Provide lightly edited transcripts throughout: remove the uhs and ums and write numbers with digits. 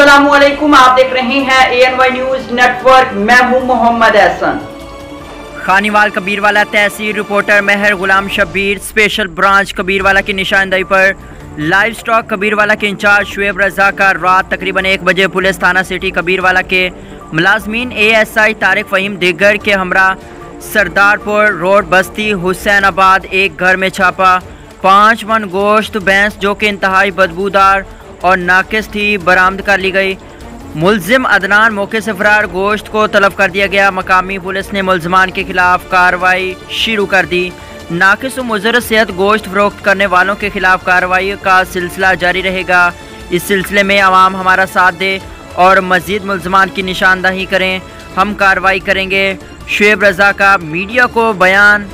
अस्सलामुअलैकुम, आप देख रहे हैं ANY न्यूज नेटवर्क। मैं हूं मोहम्मद एहसन। खानीवाल कबीरवाला तहसील रिपोर्टर मेहर गुलाम शब्बीर स्पेशल ब्रांच कबीरवाला की निशानदेही पर लाइव स्टॉक कबीरवाला के इंचार्ज शुएब रजा का रात तकरीबन 1 बजे पुलिस थाना सिटी कबीरवाला के मुलाजमीन ASI तारिक फ़हीम दिगर के हमरा सरदारपुर रोड बस्ती हुसैनाबाद एक घर में छापा 5 मन गोश्त भैंस जो कि इंतहाई बदबूदार और नाकिस थी बरामद कर ली गई। मुलजिम अदनान मौके से फरार, गोश्त को तलब कर दिया गया। मकामी पुलिस ने मुलजमान के खिलाफ कार्रवाई शुरू कर दी। नाकिस व मुज़र सेहत गोश्त फरोख्त करने वालों के खिलाफ कार्रवाई का सिलसिला जारी रहेगा। इस सिलसिले में आवाम हमारा साथ दे और मज़ीद मुलजमान की निशानदही करें, हम कार्रवाई करेंगे। शुएब रजा का मीडिया को बयान।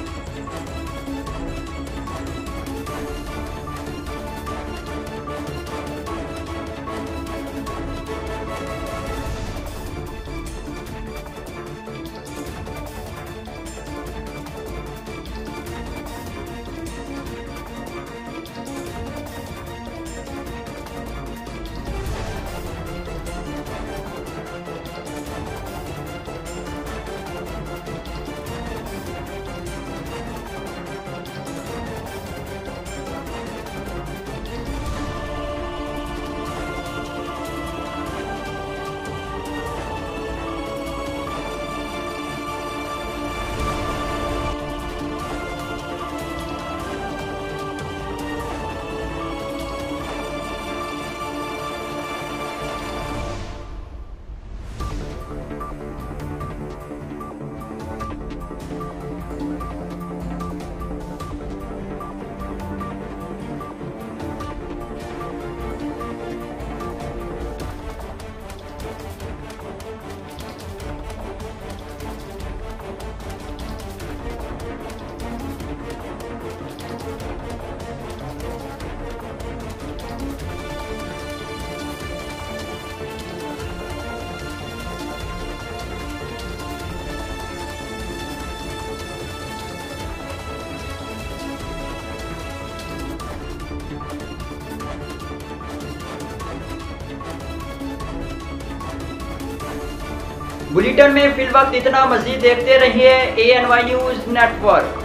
बुलेटिन में फिल वक्त इतना। मजीद देखते रहिए ANY न्यूज नेटवर्क।